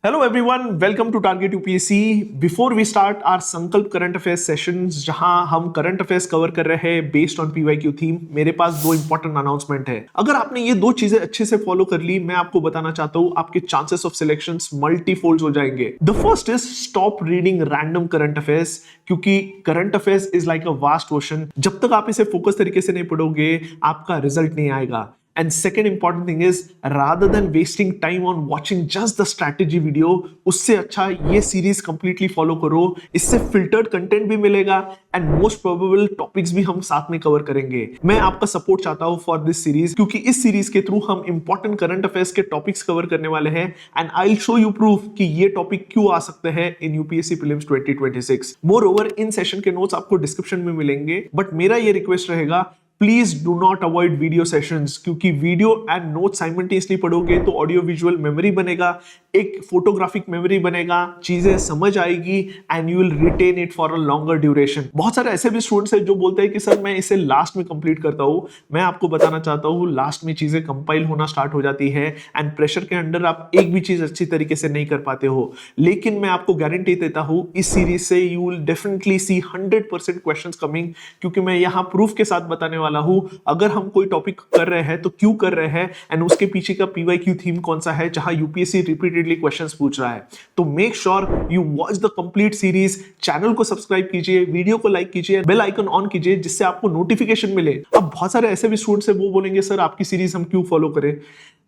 Hello everyone, welcome to Target UPSC. Before we start our संकल्प current affairs sessions जहां हम current affairs cover कर रहे हैं बेस्ड ऑन पीवाईक्यू थीम, मेरे पास दो इंपॉर्टेंट अनाउंसमेंट है। अगर आपने ये दो चीजें अच्छे से फॉलो कर ली, मैं आपको बताना चाहता हूं आपके चांसेस ऑफ सिलेक्शंस मल्टीफोल्ड हो जाएंगे। The first is stop reading random current affairs, क्योंकि current affairs is like a vast ocean. जब तक आप इसे फोकस तरीके से नहीं पढ़ोगे आपका रिजल्ट नहीं आएगा। And second important thing is, rather than wasting time on watching just the strategy video, उससे अच्छा ये सीरीज completely follow करो। इससे filtered content भी मिलेगा and most probable topics भी हम साथ में cover करेंगे। मैं आपका support चाहता हूँ for this series, क्योंकि इस series के थ्रू हम important current affairs के topics cover करने वाले हैं and I'll show you proof कि ये topic क्यों आ सकते हैं in UPSC Prelims 2026। Moreover, in session के notes आपको description में मिलेंगे, but मेरा ये request रहेगा, please do not avoid video sessions, क्योंकि वीडियो एंड नोट साइमल्टेनियसली पढ़ोगे तो ऑडियो विजुअल मेमोरी बनेगा, एक फोटोग्राफिक मेमोरी बनेगा, चीजें समझ आएगी and you will retain it for a longer duration. बहुत सारे ऐसे भी स्टूडेंट्स हैं जो बोलते हैं कि सर मैं इसे लास्ट में कंप्लीट करता हूं। मैं आपको बताना चाहता हूं लास्ट में चीजें कंपाइल होना स्टार्ट हो जाती है एंड प्रेशर के अंडर आप एक भी चीज अच्छी तरीके से नहीं कर पाते हो। लेकिन मैं आपको गारंटी देता हूं इस सीरीज से you will definitely see 100% questions coming, क्योंकि मैं यहां प्रूफ के साथ बताने वाला हूं अगर हम कोई टॉपिक कर रहे हैं तो क्यों कर रहे हैं एंड उसके पीछे का पीवाईक्यू थीम कौन सा है जहां यूपीएससी रिपीटेडली क्वेश्चंस पूछ रहा है। तो make sure you watch the complete series. Channel को सब्सक्राइब कीजिए, वीडियो को लाइक कीजिए, बेल आइकन ऑन कीजिए जिससे आपको नोटिफिकेशन मिले। अब बहुत सारे ऐसे भी स्टूडेंट्स है वो बोलेंगे सर आपकी सीरीज हम क्यों फॉलो करें।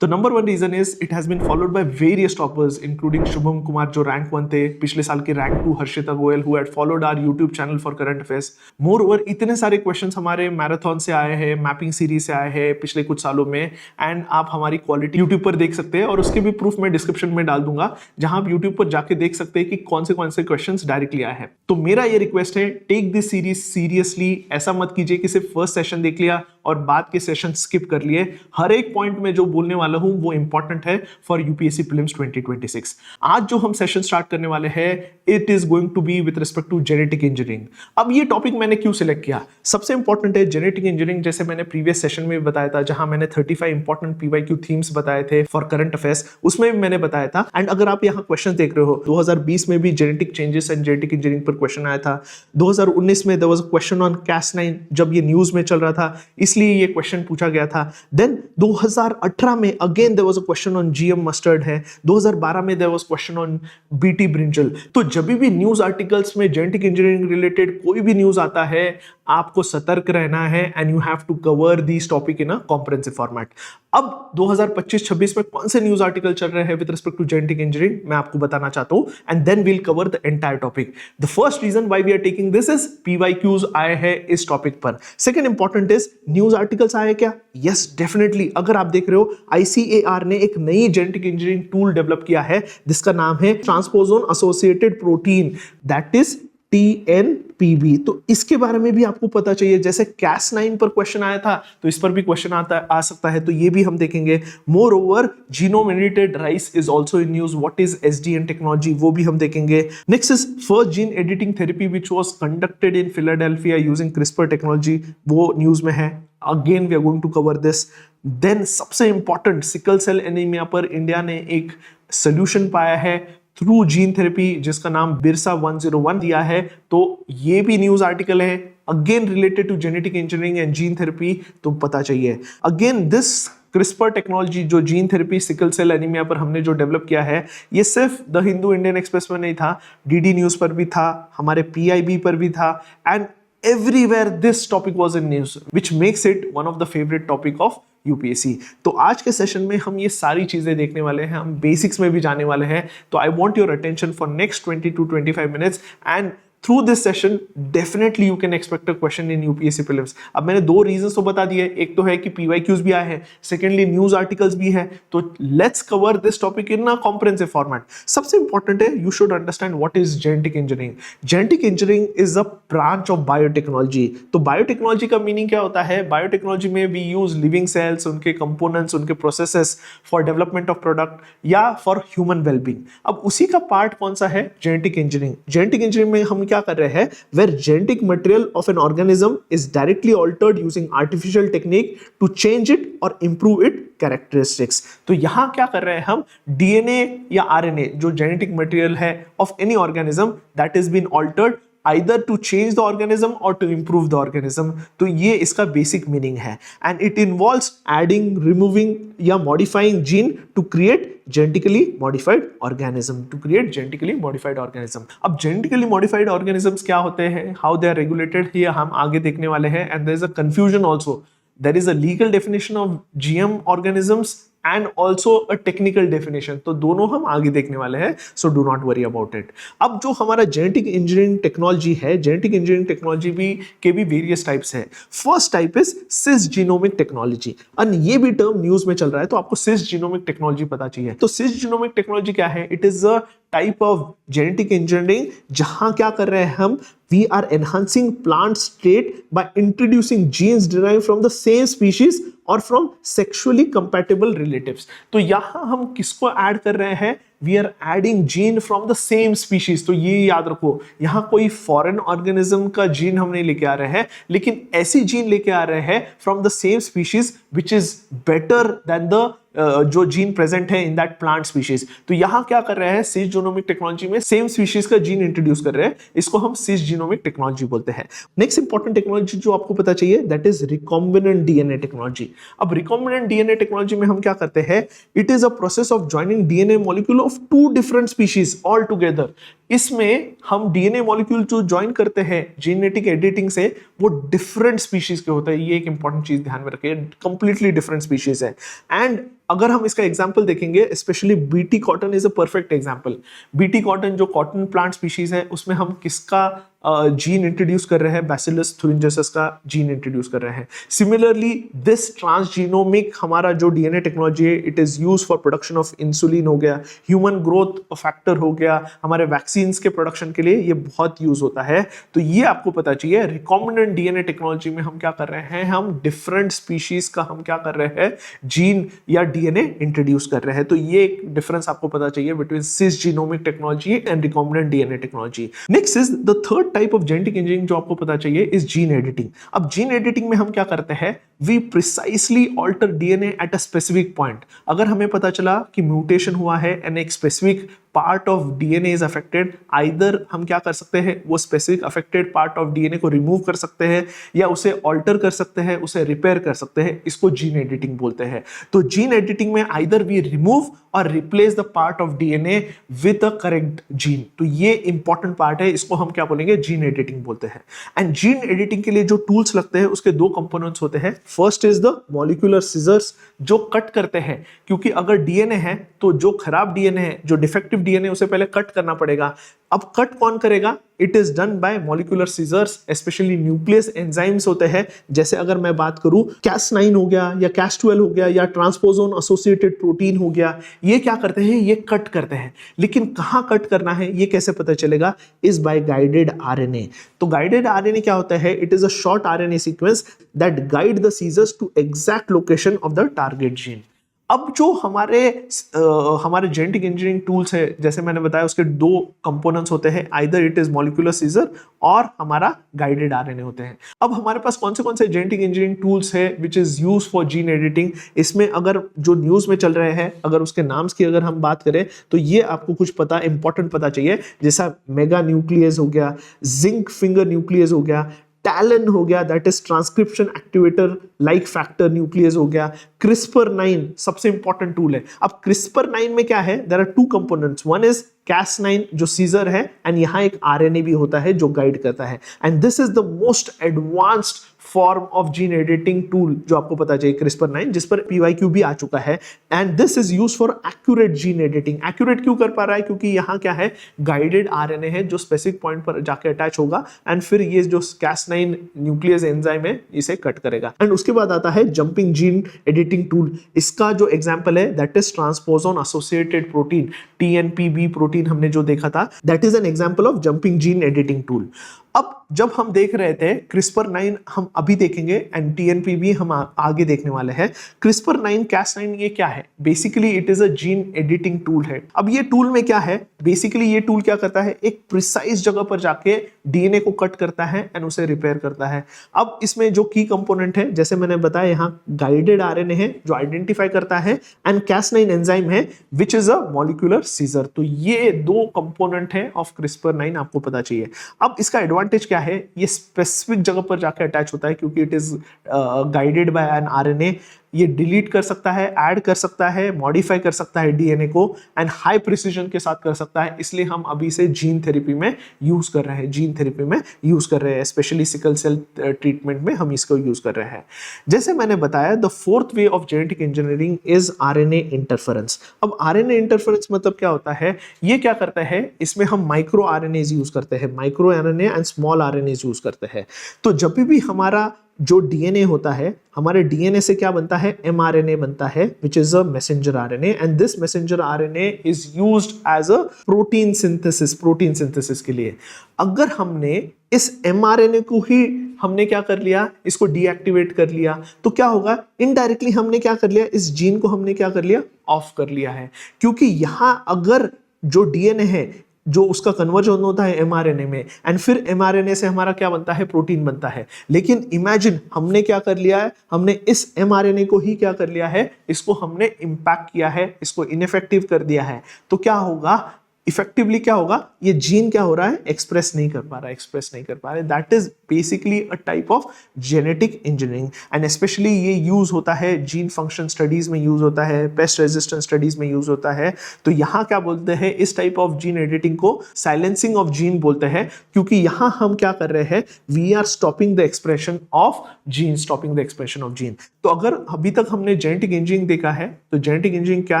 The number one reason is it has been followed by various toppers including Shubham Kumar जो रैंक 1 थे, पिछले साल के rank 2 Harshita Goyal who had followed our YouTube channel for current affairs. Moreover, इतने सारे क्वेश्चंस हमारे मैराथन से आए हैं, मैपिंग सीरीज से आए हैं पिछले कुछ सालों में एंड आप हमारी क्वालिटी YouTube पर देख सकते हैं और उसके भी प्रूफ मैं डिस्क्रिप्शन में डाल दूंगा जहां आप YouTube पर जाके देख सकते हैं कि कौन से क्वेश्चंस डायरेक्टली आए हैं। तो मेरा ये रिक्वेस्ट है, टेक दिस सीरीज सीरियसली। ऐसा मत कीजिए कि सिर्फ फर्स्ट सेशन देख लिया और बाद के सेशन स्किप कर लिए। हर एक पॉइंट में जो बोलने वाला हूं वो इंपॉर्टेंट है फॉर यूपीएससी प्रीलिम्स 2026। आज जो हम सेशन स्टार्ट करने वाले हैं it is going to be with respect to genetic engineering. अब ये टॉपिक मैंने क्यों सिलेक्ट किया, सबसे इंपॉर्टेंट है जेनेटिक इंजीनियरिंग। जैसे मैंने प्रीवियस सेशन में बताया था जहां मैंने 35 इंपॉर्टेंट पीवाईक्यू थीम्स बताए थे फॉर करंट अफेयर्स, उसमें भी मैंने बताया था। एंड अगर आप यहाँ क्वेश्चन देख रहे हो 2020 में भी genetic changes and genetic engineering पर क्वेश्चन आया था। 2019 में there was a question on Cas9 जब ये न्यूज में चल रहा था, इसलिए ये क्वेश्चन पूछा गया था। देन 2018 में again there was a question on GM mustard है। 2012 में there was question on BT brinjal. तो जब भी न्यूज आर्टिकल्स में जेनेटिक इंजीनियरिंग रिलेटेड कोई भी न्यूज आता है आपको सतर्क रहना है and you have to cover this topic in a comprehensive format. अब 2025-26 में कौन से न्यूज आर्टिकल चल रहे हैं with respect to genetic engineering मैं आपको बताना चाहता हूं and then we'll cover the entire topic. The first reason why we are taking this is PYQs आए हैं इस टॉपिक पर। Second important is news articles आए क्या? Yes definitely. अगर आप देख रहे हो आईसीएआर ने एक नई जेनेटिक इंजीनियरिंग टूल डेवलप किया है जिसका नाम है ट्रांसपोजोन associated protein, that is TNPB। तो इसके बारे में भी आपको पता चाहिए। जैसे Cas9 पर क्वेश्चन आया था तो इस पर भी क्वेश्चन आ सकता है, तो ये भी हम देखेंगे। Moreover genome edited rice is also in news, what is SDN technology वो भी हम देखेंगे। Next is first gene editing therapy which was conducted in Philadelphia using CRISPR technology, वो न्यूज में है। Again we are going to cover this. Then सबसे important sickle cell anaemia पर India ने एक सोल्यूशन पाया है थ्रू जीन थेरेपी जिसका नाम बिरसा 101 दिया है, तो ये भी न्यूज आर्टिकल है again related to genetic engineering and gene therapy, तो पता चाहिए। अगेन दिस CRISPR टेक्नोलॉजी जो gene therapy sickle cell anaemia पर हमने जो डेवलप किया है ये सिर्फ द हिंदू इंडियन एक्सप्रेस में नहीं था, डीडी न्यूज पर भी था, हमारे PIB पर भी था and everywhere this topic was in news which makes it one of the favorite topic of UPSC। तो आज के सेशन में हम ये सारी चीजें देखने वाले हैं, हम बेसिक्स में भी जाने वाले हैं। तो I want your attention for next 20 to 25 minutes and through this session definitely you can expect a question in UPSC prelims. अब मैंने दो रीजंस तो बता दिए, एक तो है कि पीवाईक्यूज भी आए हैं, सेकेंडली न्यूज आर्टिकल्स भी है। तो let's cover this topic in a comprehensive format. सबसे इंपॉर्टेंट है you should understand what is genetic engineering. Genetic engineering is a branch of biotechnology. तो बायोटेक्नोलॉजी का मीनिंग क्या होता है? बायोटेक्नोलॉजी में वी यूज लिविंग सेल्स, उनके कंपोनेंट्स, उनके processes for development of product या फॉर ह्यूमन वेलबींग। अब उसी का पार्ट कौन सा है? Genetic engineering. जेनेटिक इंजीनियरिंग में हम क्या कर रहे हैं? where genetic material of an organism is directly altered using artificial technique to change it or improve it characteristics. तो यहाँ क्या कर रहे हैं हम, डीएनए या आरएनए जो जेनेटिक मटेरियल है of any organism that is been altered either to change the organism or to improve the organism। तो ये इसका बेसिक मीनिंग है। And it involves adding, removing या modifying gene to create genetically modified organism, to create genetically modified organism। अब genetically modified organisms क्या होते हैं, how they are regulated, ये हम आगे देखने वाले हैं। and there is a confusion also, there is a legal definition of GM organisms and also a technical definition, तो दोनों हम आगे देखने वाले हैं, so do not worry about it। अब जो हमारा जेनेटिक इंजीनियरिंग टेक्नोलॉजी है, जेनेटिक इंजीनियरिंग टेक्नोलॉजी भी वेरियस टाइप्स है। First type is sis genomic technology, और ये भी टर्म न्यूज में चल रहा है, तो आपको सिस जीनोमिक टेक्नोलॉजी पता चाहिए। तो सिस जीनोमिक टेक्नोलॉजी क्या है, it is a type of genetic engineering जहां क्या कर रहे हैं हम, we are enhancing plant trait by introducing genes derived from the same species or from sexually compatible relatives। तो यहां हम किसको ऐड कर रहे हैं, we are adding gene from the same species। तो ये याद रखो, यहां कोई फॉरेन ऑर्गेनिज्म का जीन हम नहीं लेके आ रहे हैं, लेकिन ऐसी जीन लेके आ रहे हैं from the same species which is better than the जो जीन प्रेजेंट है इन दैट प्लांट स्पीशीज। तो यहां क्या कर रहे हैं, सिस जीनोमिक टेक्नोलॉजी में सेम स्पीशीज का जीन इंट्रोड्यूस कर रहे हैं, इसको हम सिस जीनोमिक टेक्नोलॉजी बोलते हैं। नेक्स्ट इंपॉर्टेंट टेक्नोलॉजी जो आपको पता चाहिए, that is recombinant DNA technology. अब रिकॉम्बिनेंट डीएनए टेक्नोलॉजी में हम क्या करते हैं, it is a process of joining DNA molecule of two different species all together. इसमें हम डीएनए मॉलिक्यूल जो ज्वाइन करते हैं जेनेटिक एडिटिंग से, वो डिफरेंट स्पीशीज के होते हैं। ये एक इंपॉर्टेंट चीज ध्यान में रखिए, कंप्लीटली डिफरेंट स्पीशीज है। एंड अगर हम इसका एग्जांपल देखेंगे, specially BT cotton is a perfect example. BT cotton जो कॉटन प्लांट स्पीशीज है, उसमें हम किसका जीन इंट्रोड्यूस कर रहे हैं, बैसिलस थुरिंजेसिस का जीन इंट्रोड्यूस कर रहे हैं। सिमिलरली दिस ट्रांसजीनोमिक हमारा जो डीएनए टेक्नोलॉजी है, it is used for production of insulin हो गया, ह्यूमन ग्रोथ फैक्टर हो गया, हमारे वैक्सीन्स के प्रोडक्शन के लिए ये बहुत यूज होता है। तो ये आपको पता चाहिए, रिकॉम्बिनेंट डीएनए टेक्नोलॉजी में हम क्या कर रहे हैं, हम डिफरेंट स्पीशीज का हम क्या कर रहे हैं, जीन या डीएनए इंट्रोड्यूस कर रहे हैं। तो ये एक डिफरेंस आपको पता चाहिए between cis genomic technology and recombinant DNA technology. Next is the third type of genetic engineering जो आपको पता चाहिए इज जीन एडिटिंग। अब जीन एडिटिंग में हम क्या करते हैं, we precisely alter DNA at a specific point. अगर हमें पता चला कि म्यूटेशन हुआ है एंड एक specific part of DNA is affected, either हम क्या कर सकते हैं, वो specific affected part of DNA को रिमूव कर सकते हैं, या उसे ऑल्टर कर सकते हैं, उसे रिपेयर कर सकते हैं। इसको जीन एडिटिंग बोलते हैं। तो जीन एडिटिंग में आइदर वी रिमूव और replace the part of DNA with a correct gene. तो ये इंपॉर्टेंट पार्ट है, इसको हम क्या बोलेंगे, जीन एडिटिंग बोलते हैं। एंड जीन एडिटिंग के लिए जो टूल्स लगते हैं, उसके दो कंपोनेंट्स होते हैं। First is the molecular scissors, जो कट करते हैं, क्योंकि अगर डीएनए है तो जो खराब डीएनए है, जो डिफेक्टिव डीएनए, उसे पहले कट करना पड़ेगा। अब कट कौन करेगा, it is done by molecular scissors, specially nuclease enzymes होते हैं। जैसे अगर मैं बात करूं, Cas9 हो गया या Cas12 हो गया या ट्रांसपोजोन एसोसिएटेड प्रोटीन हो गया, ये क्या करते हैं, ये कट करते हैं। लेकिन कहां कट करना है, ये कैसे पता चलेगा, इज बाय गाइडेड आरएनए। तो गाइडेड आरएनए क्या होता है, it is a short RNA sequence that guide the scissors to exact location of the target gene. अब जो हमारे जेनेटिक इंजीनियरिंग टूल्स है, जैसे मैंने बताया, उसके दो कंपोनेंट्स होते हैं, either it is molecular scissor और हमारा गाइडेड आरएनए होते हैं। अब हमारे पास कौन से जेनेटिक इंजीनियरिंग टूल्स है which is use for gene editing. इसमें अगर जो न्यूज में चल रहे हैं, अगर उसके नाम्स की अगर हम बात करें, तो ये आपको कुछ पता इंपॉर्टेंट पता चाहिए, जैसा मेगा न्यूक्लियस हो गया, जिंक फिंगर न्यूक्लियस हो गया, टैलन हो गया, that is transcription activator like factor nucleus हो गया, CRISPR-9 सबसे इंपॉर्टेंट टूल है। अब CRISPR-9 में क्या है, there are two components, one is Cas9 जो सीजर है, एंड यहां एक आरएनए भी होता है जो गाइड करता है। And this is the most advanced form of gene editing tool जो आपको पता चाहिए, CRISPR-9, जिस पर PYQ भी आ चुका है। And this is use for accurate gene editing. Accurate क्यों कर पा रहा है, क्योंकि यहाँ क्या है, गाइडेड आरएनए है जो स्पेसिफिक पॉइंट पर जाके अटैच होगा, एंड फिर ये जो Cas9 न्यूक्लियस एंजाइम है, इसे कट करेगा। एंड उसके बाद आता है जंपिंग जीन एडिटिंग टूल। इसका जो एग्जाम्पल है, that is ट्रांसपोजोन associated protein, TNPB protein हमने जो देखा था, that is an example of jumping gene editing tool. अब जब हम देख रहे थे CRISPR-9 हम अभी देखेंगे, एंड TNPB हम आगे देखने वाले हैं। CRISPR-9 Cas9 ये क्या है, basically it is a gene editing tool है। अब ये टूल में क्या है, बेसिकली ये टूल क्या करता है, एक प्रिसाइज जगह पर जाके डीएनए को कट करता है एंड उसे रिपेयर करता है। अब इसमें जो की कंपोनेंट है, जैसे मैंने बताया, यहाँ गाइडेड आरएनए है जो आइडेंटिफाई करता है एंड Cas9 एंजाइम है which is a molecular scissor. तो ये दो कंपोनेंट है ऑफ CRISPR-9, आपको पता चाहिए। अब इसका एडवांटेज क्या है, ये स्पेसिफिक जगह पर जाके अटैच होता है क्योंकि it is guided by an RNA. ये डिलीट कर सकता है, ऐड कर सकता है, मॉडिफाई कर सकता है डीएनए को एंड हाई प्रिसीजन के साथ कर सकता है। इसलिए हम अभी से जीन थेरेपी में यूज कर रहे हैं, जीन थेरेपी में यूज कर रहे हैं, स्पेशली सिकल सेल ट्रीटमेंट में हम इसको यूज कर रहे हैं। जैसे मैंने बताया, the fourth way of genetic engineering is RNA interference. अब आरएनए इंटरफेरेंस मतलब क्या होता है, ये क्या करता है, इसमें हम माइक्रो आरएनएज यूज करते हैं, micro RNA and small RNase use करते हैं। तो जब भी हमारा जो डीएनए होता है, हमारे डीएनए से क्या बनता है, एमआरएनए बनता है which is a messenger RNA and this messenger RNA is used as a protein synthesis के लिए। अगर हमने इस एमआरएनए को ही हमने क्या कर लिया, इसको डीएक्टिवेट कर लिया, तो क्या होगा, इनडायरेक्टली हमने क्या कर लिया, इस जीन को हमने क्या कर लिया, ऑफ कर लिया है। क्योंकि यहां अगर जो डीएनए है जो उसका कन्वर्जन होता है एमआरएनए में एंड फिर एमआरएनए से हमारा क्या बनता है, प्रोटीन बनता है। लेकिन इमेजिन हमने क्या कर लिया है, हमने इस एमआरएनए को ही क्या कर लिया है, इसको हमने इंपैक्ट किया है, इसको इनइफेक्टिव कर दिया है। तो क्या होगा, इफेक्टिवली क्या होगा, ये जीन क्या हो रहा है, एक्सप्रेस नहीं कर पा रहा है। That is basically a type of genetic engineering and specially ये यूज होता है जीन फंक्शन स्टडीज में, यूज होता है पेस्ट रेजिस्टेंस स्टडीज में, यूज होता है। तो यहाँ क्या बोलते हैं, इस टाइप ऑफ जीन एडिटिंग को साइलेंसिंग ऑफ जीन बोलते हैं, क्योंकि यहाँ हम क्या कर रहे हैं, we are stopping the expression of gene. तो अगर अभी तक हमने जेनेटिक इंजीनियरिंग देखा है, तो जेनेटिक इंजीनियरिंग क्या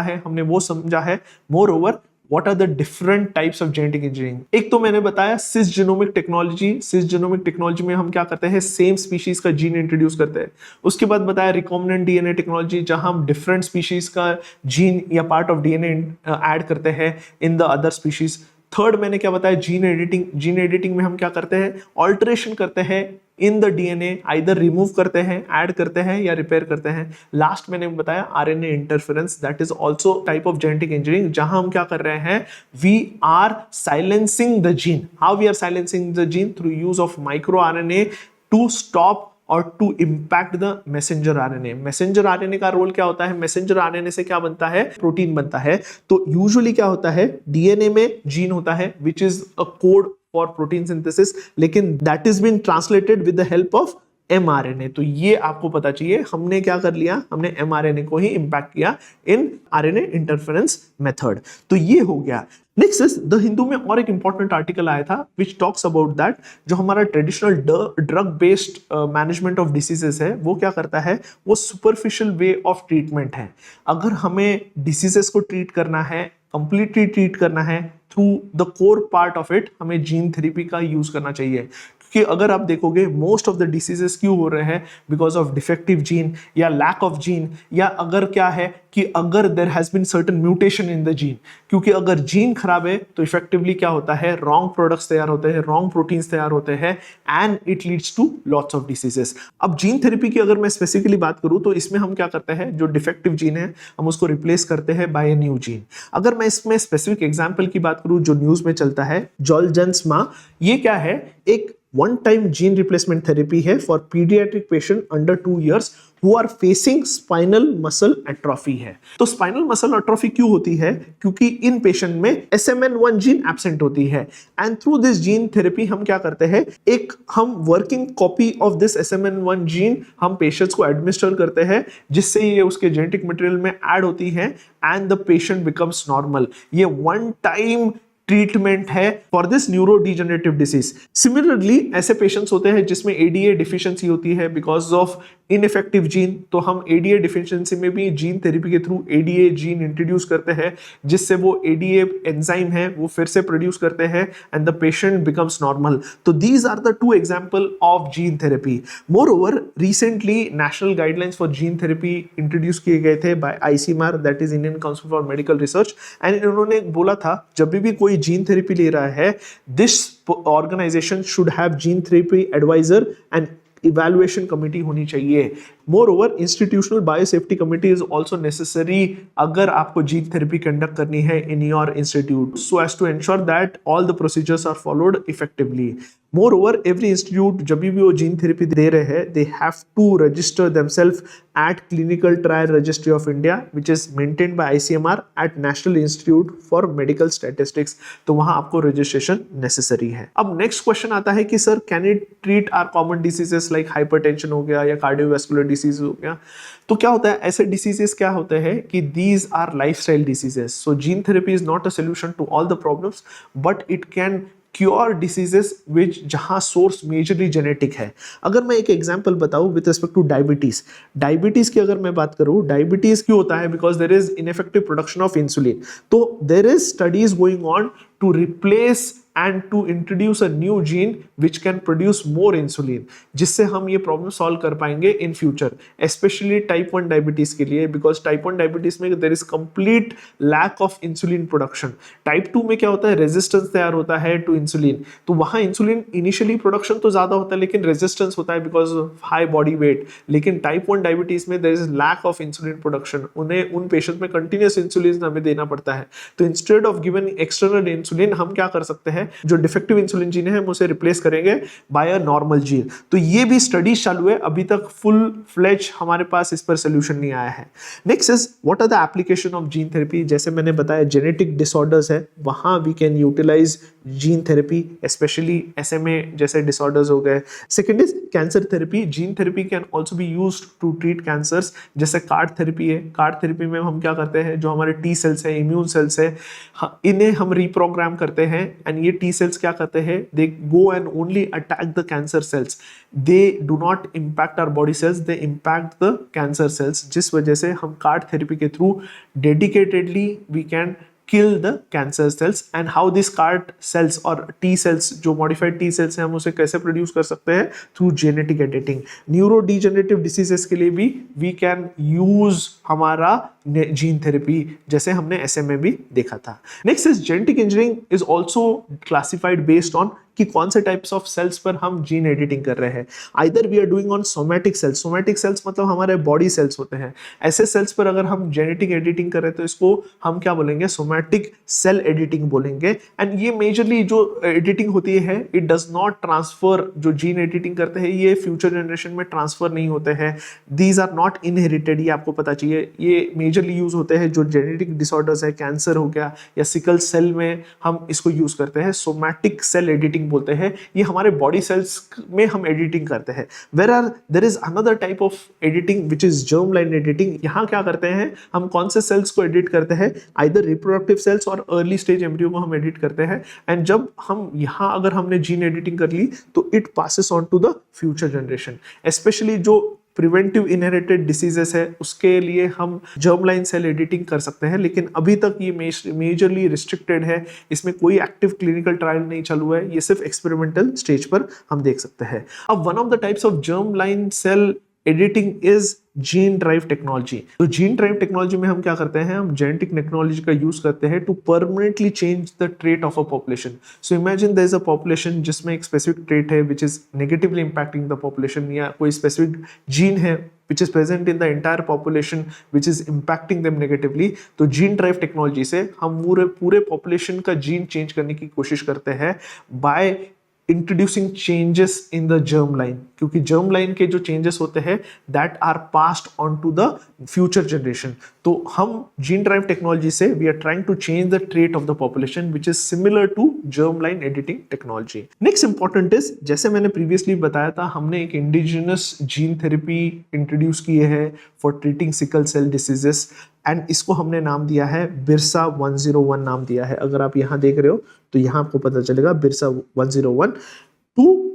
है हमने वो समझा है। More over, What are the different types of genetic engineering? एक तो मैंने बताया सिसजेनोमिक टेक्नोलॉजी में हम क्या करते हैं, सेम स्पीशीज का जीन इंट्रोड्यूस करते हैं। उसके बाद बताया रिकॉम्बिनेंट डीएनए टेक्नोलॉजी, जहां हम डिफरेंट स्पीशीज का जीन या पार्ट ऑफ डीएनए ऐड करते हैं in the other species. Third मैंने क्या बताया, जीन एडिटिंग में हम क्या करते हैं, ऑल्टरेशन करते हैं in the DNA, either remove करते हैं, ऐड करते हैं या रिपेयर करते हैं। लास्ट मैंने बताया RNA interference, that is also type of genetic engineering, जहां हम क्या कर रहे हैं, we are silencing the gene. How we are silencing the gene? Through use of micro RNA to stop और to impact the messenger RNA. Messenger RNA का role क्या होता है, मैसेंजर आरएनए से क्या बनता है, प्रोटीन बनता है। तो यूजुअली क्या होता है, डीएनए में जीन होता है which is a code for protein synthesis, लेकिन that is been translated with the help of mRNA. तो ये आपको पता चाहिए, हमने क्या कर लिया, हमने एमआरएनए को ही इंपैक्ट किया इन आरएनए इंटरफेरेंस मेथड। तो ये हो गया। नेक्स्ट इज द हिंदू में और एक इंपॉर्टेंट आर्टिकल आया था विच टॉक्स अबाउट दैट, जो हमारा traditional drug based management of diseases है, वो क्या करता है, वो सुपरफिशियल वे ऑफ ट्रीटमेंट है। अगर हमें डिसीजेस को ट्रीट करना है, कंप्लीटली ट्रीट करना है through the core part of it, हमें जीन थेरेपी का यूज करना चाहिए। कि अगर आप देखोगे मोस्ट ऑफ द डिसीजेस क्यों हो रहे हैं, बिकॉज ऑफ डिफेक्टिव जीन या लैक ऑफ जीन, या अगर क्या है कि अगर there has been certain mutation in the gene. क्योंकि अगर जीन खराब है तो इफेक्टिवली क्या होता है, रॉन्ग प्रोडक्ट्स तैयार होते हैं, रॉन्ग प्रोटीन्स तैयार होते हैं and it leads to lots of diseases. अब जीन थेरेपी की अगर मैं स्पेसिफिकली बात करूं तो इसमें हम क्या करते हैं, जो डिफेक्टिव जीन है हम उसको रिप्लेस करते हैं बाय ए न्यू जीन। अगर मैं इसमें स्पेसिफिक एग्जांपल की बात करूं जो न्यूज में चलता है, जोलजेंस्मा, ये क्या है, एक one time gene replacement therapy है for paediatric patient under 2 years who are facing spinal muscle atrophy है। तो स्पाइनल मसल एट्रोफी क्यों होती है, क्योंकि इन पेशेंट में SMN1 जीन एब्सेंट होती है and through this gene therapy हम क्या करते हैं, एक हम working copy of this SMN1 gene हम पेशेंट्स को एडमिनिस्टर करते हैं, जिससे ये उसके जेनेटिक मटेरियल में ऐड होती है and the patient becomes normal. ये वन टाइम ट्रीटमेंट है for this neurodegenerative disease. Similarly ऐसे पेशेंट्स होते हैं जिसमें एडीए डिफिशियंसी होती है बिकॉज ऑफ इनइफेक्टिव जीन, तो हम एडीए डिफिशियंसी में भी जीन थेरेपी के थ्रू एडीए जीन इंट्रोड्यूस करते हैं, जिससे वो एडीए एंजाइम है वो फिर से प्रोड्यूस करते हैं and the patient becomes normal. तो these are the 2 example of gene therapy. Moreover, recently national guidelines for gene therapy introduce किए गए थे by ICMR, that is Indian council for medical research, and इन्होंने बोला था जब भी कोई जीन थेरेपी ले रहा है, this organization should have gene therapy advisor and evaluation committee होनी चाहिए। Moreover institutional biosafety committee is also necessary अगर आपको जीन थेरेपी कंडक्ट करनी है in your institute, so as to ensure that all the procedures are followed effectively. Moreover every institute जब भी वो gene therapy दे रहे हैं, they have to register themselves at Clinical Trial Registry of India, which is maintained by ICMR at National Institute for Medical Statistics। तो वहां आपको registration necessary है। अब नेक्स्ट क्वेश्चन आता है कि sir can it treat our common diseases like hypertension हो गया या कार्डियोवैस्कुलर डिसीज हो गया। तो क्या होता है, ऐसे डिसीजेस क्या होते हैं कि दीज आर lifestyle diseases. So gene therapy is not a solution to all the problems, but it can cure diseases which जहां सोर्स मेजरली जेनेटिक है। अगर मैं एक एग्जांपल बताऊं विद रिस्पेक्ट टू डायबिटीज की अगर मैं बात करूं, डायबिटीज क्यों होता है, because there is ineffective production of insulin. तो there is studies going on to replace and to introduce a new gene which can produce more insulin, जिससे हम ये प्रॉब्लम सॉल्व कर पाएंगे in future, specially type 1 diabetes के लिए, because type 1 diabetes में there is complete lack of insulin production. Type 2 में क्या होता है, रेजिस्टेंस तैयार होता है टू इंसुलिन। तो वहां इंसुलिन इनिशियली प्रोडक्शन तो ज्यादा होता है लेकिन रेजिस्टेंस होता है because of high body weight. लेकिन टाइप 1 डायबिटीज में there is lack of insulin production, उन्हें उन पेशेंट में कंटिन्यूस इंसुलिन हमें देना पड़ता है। तो instead of given external insulin हम क्या कर सकते हैं, जो डिफेक्टिव इंसुलिन जीन है हम उसे रिप्लेस करेंगे बाय अ नॉर्मल जीन। तो ये भी स्टडीज चालू है, अभी तक फुल फ्लेज हमारे पास इस पर सोल्यूशन नहीं आया है। Next is what are the application of gene therapy. जैसे मैंने बताया जेनेटिक डिसऑर्डर्स है, वहां we can utilise gene therapy, specially SMA जैसे डिसऑर्डर्स हो गए। Second is cancer therapy. Gene therapy can also be used to treat cancers, जैसे CAR T therapy है। कार्ड थेरेपी में हम क्या करते हैं, जो हमारे टी सेल्स है, इम्यून सेल्स है, इन्हें हम रिप्रोग्राम करते हैं एंड ये टी सेल्स क्या करते हैं, they go and only attack the cancer cells, they do not impact our body cells, they impact the cancer cells. जिस वजह से हम कार्ड थेरेपी के through dedicatedly we can kill the cancer cells। and how these CAR cells और T cells, जो modified T cells हैं, हम उसे कैसे प्रोड्यूस कर सकते हैं, through genetic editing. Neuro degenerative diseases के लिए भी वी कैन यूज हमारा जीन थेरेपी, जैसे हमने SMA भी देखा था। Next is genetic engineering is also classified based on कि कौन से टाइप्स ऑफ सेल्स पर हम जीन एडिटिंग कर रहे हैं। Either we are doing on somatic cells, somatic cells मतलब हमारे बॉडी सेल्स होते हैं, ऐसे सेल्स पर अगर हम जेनेटिक एडिटिंग कर रहे हैं तो इसको हम क्या बोलेंगे, सोमैटिक सेल एडिटिंग बोलेंगे। एंड ये मेजरली जो एडिटिंग होती है, इट डज नॉट ट्रांसफर, जो जीन एडिटिंग करते हैं ये फ्यूचर जनरेशन में ट्रांसफर नहीं होते हैं, दीज आर नॉट इनहेरिटेड, ये आपको पता चाहिए। ये मेजरली यूज होते हैं जो जेनेटिक डिसऑर्डर्स है, कैंसर हो गया या सिकल सेल में हम इसको यूज करते हैं, सोमैटिक सेल एडिटिंग बोलते हैं। ये हमारे बॉडी सेल्स में हम एडिटिंग करते हैं। There is another type of editing which is germ line editing. यहाँ क्या करते हैं, हम कौन से सेल्स को एडिट करते हैं, आइदर रिप्रोडक्टिव सेल्स और अर्ली स्टेज एम्ब्रियो को हम एडिट करते हैं। एंड जब हम यहाँ अगर हमने जीन एडिटिंग कर ली तो it passes on to the future generation. Specially जो प्रिवेंटिव इनहेरिटेड डिसीजेस है उसके लिए हम जर्म लाइन सेल एडिटिंग कर सकते हैं, लेकिन अभी तक ये मेजरली रिस्ट्रिक्टेड है, इसमें कोई एक्टिव क्लिनिकल ट्रायल नहीं चालू है, ये सिर्फ एक्सपेरिमेंटल स्टेज पर हम देख सकते हैं। अब one of the types of germ line cell editing is gene drive technology. तो जीन ड्राइव टेक्नोलॉजी में हम क्या करते हैं, हम जेनेटिक टेक्नोलॉजी का यूज करते हैं to permanently change the trait of a population. So imagine there is a population जिसमें एक स्पेसिफिक ट्रेट है which is negatively impacting the population, या कोई स्पेसिफिक जीन है which is present in the entire population which is impacting them negatively। तो gene drive technology से हम पूरे पॉपुलेशन का जीन चेंज करने की कोशिश करते हैं by introducing changes in the germ line, क्योंकि जर्म लाइन के जो चेंजेस होते हैं that are passed on to the future generation. तो हम जीन ड्राइव टेक्नोलॉजी से we are trying to change the trait of the population which is similar to germ line editing technology. Next important is, जैसे मैंने previously बताया था, हमने एक indigenous gene therapy introduce किए हैं for treating sickle cell diseases, and इसको हमने नाम दिया है बिरसा 101 नाम दिया है। अगर आप यहाँ देख रहे हो तो यहाँ आपको पता चलेगा Birsa 101 to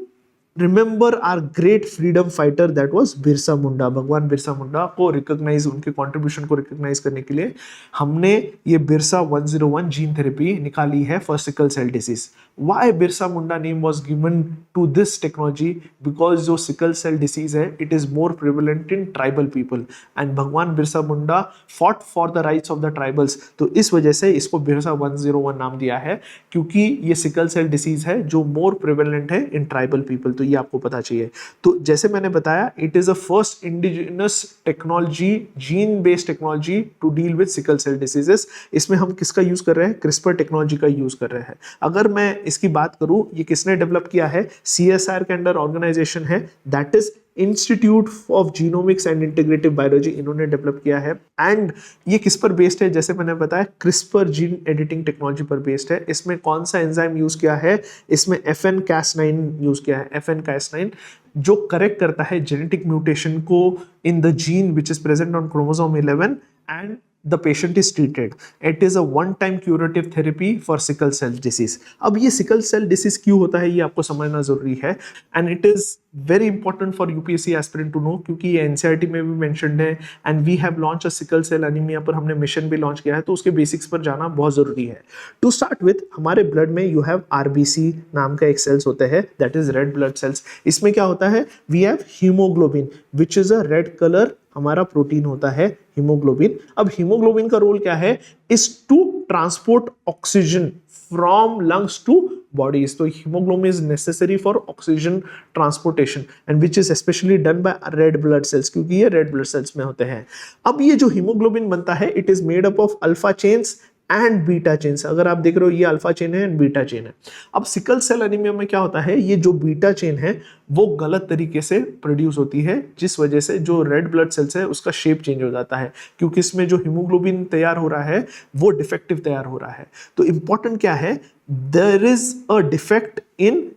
remember our great freedom fighter that was Birsa Munda. भगवान बिरसा मुंडा को रिकॉग्नाइज, उनके कंट्रीब्यूशन को रिकॉग्नाइज करने के लिए हमने ये बिरसा 101 जीन थेरेपी निकाली है for sickle cell disease. Why Birsa Munda name was given to this technology, because जो सिकल सेल डिसीज है it is more prevalent in tribal people and भगवान Birsa Munda fought for the rights of the tribals. तो इस वजह से इसको बिरसा 101 नाम दिया है, क्योंकि ये सिकल सेल डिसीज है जो मोर प्रिवेलेंट है इन ट्राइबल पीपल। तो ये आपको पता चाहिए। तो जैसे मैंने बताया, it is a first indigenous technology, gene based technology to deal with sickle cell diseases. इसमें हम किसका यूज कर रहे हैं? क्रिस्पर टेक्नोलॉजी का यूज कर रहे हैं। अगर मैं इसकी बात करूं, ये किसने डेवलप किया है? CSIR के अंडर ऑर्गेनाइजेशन है, that is institute of genomics and integrative biology, इन्होंने डेवलप किया है। एंड ये किस पर बेस्ड है? जैसे मैंने बताया, क्रिस्पर जीन एडिटिंग टेक्नोलॉजी पर बेस्ड है। इसमें कौन सा एंजाइम यूज किया है? इसमें FN-Cas9 यूज किया है। FN-Cas9 जो करेक्ट करता है जेनेटिक म्यूटेशन को इन the gene which is present on chromosome 11 and the patient is treated. It is a one-time curative therapy for sickle cell disease. अब ये sickle cell disease क्यों होता है, ये आपको समझना जरूरी है, and it is very important for UPSC aspirant to know, क्योंकि ये NCERT में भी mentioned है, and we have launched a sickle cell anemia पर हमने मिशन भी लॉन्च किया है, तो उसके बेसिक्स पर जाना बहुत जरूरी है। To start with, हमारे ब्लड में you have RBC नाम का एक सेल्स होते हैं, that is red blood cells। इसमें क्या होता है? We have hemoglobin, which is a red color हमारा प्रोटीन होता है हीमोग्लोबिन। अब हीमोग्लोबिन का रोल क्या है? Is to transport oxygen from lungs to bodies. तो haemoglobin is necessary for oxygen transportation and which is specially done by red blood cells, क्योंकि ये रेड ब्लड सेल्स में होते हैं। अब ये जो हीमोग्लोबिन बनता है, it is made up of alpha chains and beta chains. अगर आप देख रहे हो, ये अल्फा चेन है एंड बीटा चेन है। अब सिकल सेल एनीमिया में क्या होता है? ये जो बीटा चेन है वो गलत तरीके से प्रोड्यूस होती है, जिस वजह से जो रेड ब्लड सेल्स है उसका शेप चेंज हो जाता है, क्योंकि इसमें जो हीमोग्लोबिन तैयार हो रहा है वो डिफेक्टिव तैयार हो रहा है। तो इंपॉर्टेंट क्या है? There is a defect in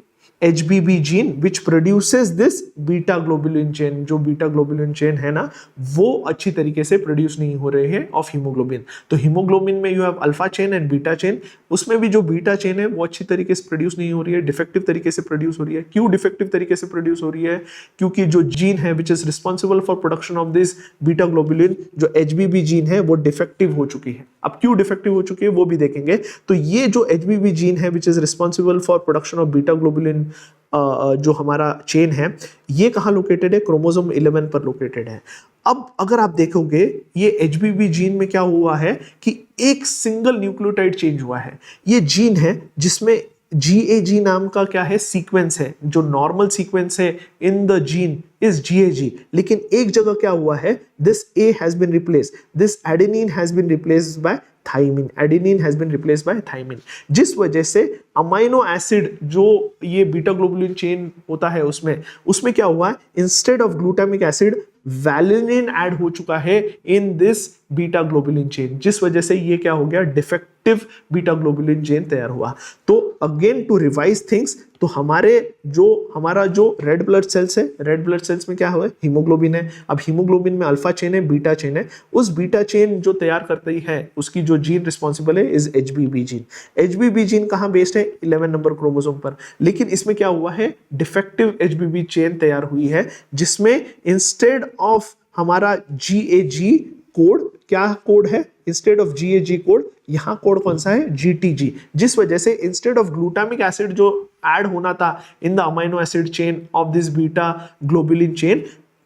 HBB gene which produces this beta globulin chain. जो बीटा ग्लोबुलिन चेन है ना, वो अच्छी तरीके से प्रोड्यूस नहीं हो रहे हैं ऑफ हीमोग्लोबिन। तो हीमोग्लोबिन में you have alpha chain and beta chain, उसमें भी जो बीटा चेन है वो अच्छी तरीके से प्रोड्यूस नहीं हो रही है, डिफेक्टिव तरीके से प्रोड्यूस हो रही है। क्यों डिफेक्टिव तरीके से प्रोड्यूस हो रही है? क्योंकि जो जीन है which is responsible for production of this beta globulin, जो HBB जीन है वो डिफेक्टिव हो चुकी है। अब क्यों डिफेक्टिव हो चुकी है वो भी देखेंगे। तो ये जो HBB जीन है which is responsible for production of beta globulin, जो हमारा चेन है, ये कहाँ लोकेटेड है? क्रोमोसोम 11 पर लोकेटेड है। अब अगर आप देखोगे, ये HBB जीन में क्या हुआ है कि एक सिंगल न्यूक्लियोटाइड चेंज हुआ है। ये जीन है जिसमें GAG नाम का क्या है? सीक्वेंस है। जो नॉर्मल सीक्वेंस है in the gene is GAG, लेकिन एक जगह क्या हुआ है? This A has been replaced, this adenine has been replaced by thymine, adenine has been replaced by thymine, जिस वजह से अमाइनो एसिड जो ये बीटा ग्लोबुलिन चेन होता है उसमें क्या हुआ है? Instead of glutamic acid valine add हो चुका है in this beta globulin chain, जिस वजह से ये क्या हो गया? डिफेक्टिव बीटा ग्लोबुलिन चेन तैयार हुआ। तो अगेन टू रिवाइज थिंग्स, तो हमारा जो रेड ब्लड सेल्स है, रेड ब्लड सेल्स में क्या हुआ है? हीमोग्लोबिन है। अब हीमोग्लोबिन में अल्फा चेन है, बीटा चेन है। उस बीटा चेन जो तैयार करती है, उसकी जो जीन रिस्पॉन्सिबल है is HBB gene. HBB gene कहाँ बेस्ड है? 11 नंबर क्रोमोसोम पर। लेकिन इसमें क्या हुआ है? डिफेक्टिव HBB चेन तैयार हुई है, जिसमें इंस्टेड ऑफ हमारा GAG कोड, क्या कोड है? इंस्टेड ऑफ GAG कोड, यहां कोड कौन सा है? GTG, जिस वजह से इंस्टेड ऑफ ग्लूटामिक एसिड जो ऐड होना था in the amino acid chain of this beta globulin chain,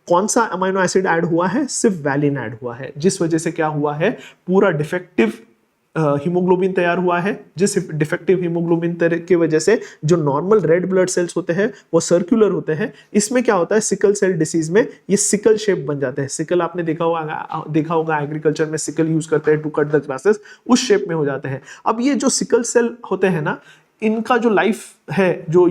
कौन सा अमाइनो एसिड ऐड हुआ है? सिर्फ वैलिन ऐड हुआ है, जिस वजह से क्या हुआ है? पूरा डिफेक्टिव हीमोग्लोबिन तैयार हुआ है, जिस डिफेक्टिव हीमोग्लोबिन की वजह से जो नॉर्मल रेड ब्लड सेल्स होते हैं वो सर्कुलर होते हैं। इसमें क्या होता है? सिकल सेल डिसीज में ये सिकल शेप बन जाते हैं। सिकल आपने देखा होगा एग्रीकल्चर में सिकल यूज करते हैं टू कट द ग्रासेस, उस शेप में हो जाते हैं। अब ये जो सिकल सेल होते हैं ना, इनका जो लाइफ है, जो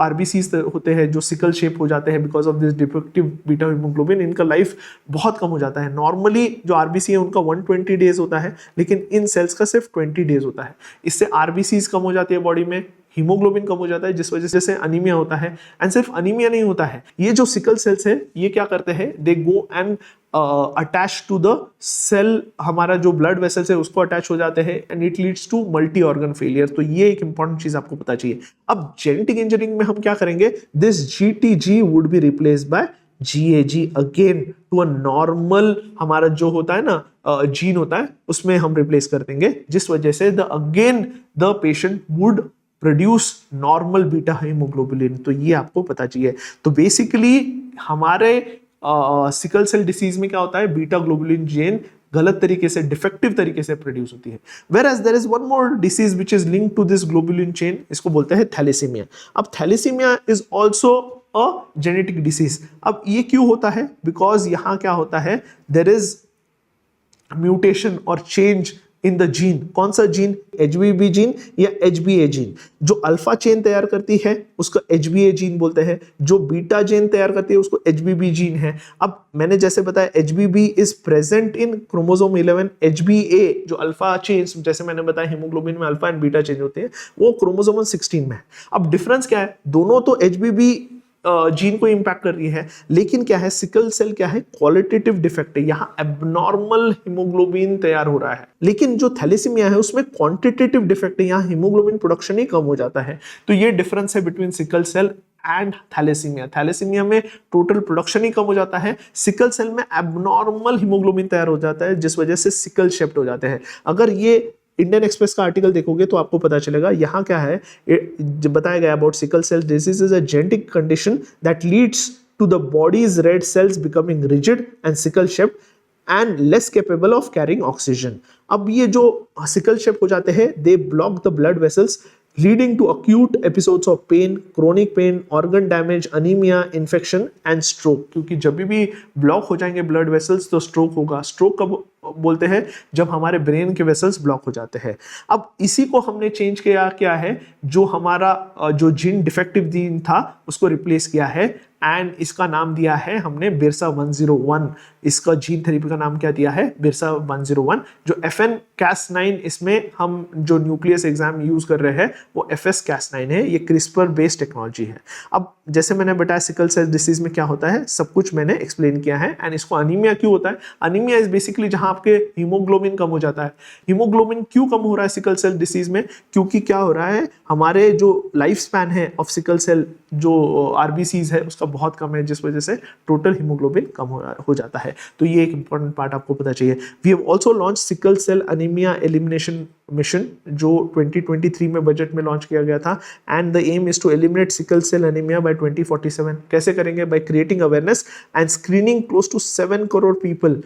RBCs होते हैं जो सिकल शेप हो जाते हैं because of this defective beta haemoglobin, इनका लाइफ बहुत कम हो जाता है। नॉर्मली जो RBC है उनका 120 डेज होता है, लेकिन इन सेल्स का सिर्फ 20 डेज होता है। इससे RBCs कम हो जाती है बॉडी में, हीमोग्लोबिन कम हो जाता है, जिस वजह से अनीमिया होता है। एंड सिर्फ अनीमिया नहीं होता है, ये जो सिकल सेल्स है ये क्या करते हैं? They go and attach to the cell, हमारा जो ब्लड वेसल्स है उसको अटैच हो जाते हैं and it leads to multi organ failure. तो ये एक इंपॉर्टेंट चीज आपको पता चाहिए। अब जेनेटिक इंजीनियरिंग में हम क्या करेंगे? This GTG would be replaced by GAG again to a normal, हमारा जो होता है ना जीन होता है उसमें हम रिप्लेस कर देंगे, जिस वजह से the patient would produce normal beta haemoglobulin. तो ये आपको पता चाहिए। तो बेसिकली हमारे सिकल सेल डिसीज में क्या होता है? बीटा ग्लोबुलिन चेन गलत तरीके से, डिफेक्टिव तरीके से प्रोड्यूस होती है। Whereas there is one more disease which is linked to this globulin chain, इसको बोलते हैं थैलेसीमिया। अब thalassaemia is also a genetic disease. अब ये क्यों होता है? बिकॉज यहाँ क्या होता है, देयर इज म्यूटेशन और चेंज इन द जीन। कौन सा जीन? HBB जीन या HBA जीन। जो अल्फा चेन तैयार करती है उसको HBA जीन बोलते हैं, जो बीटा चेन तैयार करती है उसको HBB जीन है। अब मैंने जैसे बताया HBB is present in chromosome 11, HBA जो अल्फा चेन, जैसे मैंने बताया हीमोग्लोबिन में अल्फा एंड बीटा चेंज होते हैं, वो क्रोमोसोम 16 में है। अब डिफरेंस क्या है? दोनों तो HBB जीन को इंपैक्ट कर रही है, लेकिन क्या है, सिकल सेल क्या है, क्वालिटेटिव डिफेक्ट है, यहाँ एब्नॉर्मल हीमोग्लोबिन तैयार हो रहा है। लेकिन जो थैलेसीमिया है उसमें क्वांटिटेटिव डिफेक्ट है, यहाँ हीमोग्लोबिन प्रोडक्शन ही कम हो जाता है। तो ये डिफरेंस है between sickle cell and thalassaemia. Thalassaemia में टोटल प्रोडक्शन ही कम हो जाता है, सिकल सेल में एब्नॉर्मल हीमोग्लोबिन तैयार हो जाता है, जिस वजह से सिकल शेप्ड हो जाते हैं। अगर ये इंडियन एक्सप्रेस का आर्टिकल देखोगे तो आपको पता चलेगा यहाँ क्या है, बताया गया about sickle cell disease is a genetic condition that leads to the body's red cells becoming rigid and sickle shape and less capable of carrying oxygen. अब ये जो सिकल शेप हो जाते हैं, they block the blood vessels leading to acute episodes of pain, chronic pain, organ damage, anemia, infection and stroke। क्योंकि जब भी block हो जाएंगे ब्लड वेसल्स तो स्ट्रोक होगा। स्ट्रोक कब बोलते हैं? जब हमारे ब्रेन के वेसल्स ब्लॉक हो जाते हैं। अब इसी को हमने चेंज किया, क्या है, जो हमारा जो जीन डिफेक्टिव जीन था उसको रिप्लेस किया है एंड इसका नाम दिया है हमने बिरसा 101। इसका जीन थेरेपी का नाम क्या दिया है? बिरसा 101। जो FN-Cas9, इसमें हम जो न्यूक्लियस एग्जाम यूज कर रहे हैं वो FS-Cas9 है। ये क्रिस्पर बेस्ड टेक्नोलॉजी है। अब जैसे मैंने बताया सिकल सेल डिसीज में क्या होता है, सब कुछ मैंने एक्सप्लेन किया है। एंड इसको अनीमिया क्यों होता है? अनीमिया इज बेसिकली जहां आपके हीमोग्लोबिन कम हो जाता है। हीमोग्लोबिन क्यों कम हो रहा है सिकल सेल डिसीज में? क्योंकि क्या हो रहा है, हमारे जो लाइफ स्पैन है ऑफ सिकल सेल जो RBCs है उसका बहुत कम है, जिस वजह से टोटल हीमोग्लोबिन कम हो जाता है। तो ये एक इंपॉर्टेंट पार्ट आपको पता चाहिए। We have also launch sickle cell anaemia elimination mission, जो 2023 में बजट में लॉन्च किया गया था। And the aim is to eliminate sickle cell anaemia by 2047। कैसे करेंगे? By creating awareness and screening close to 7 crore people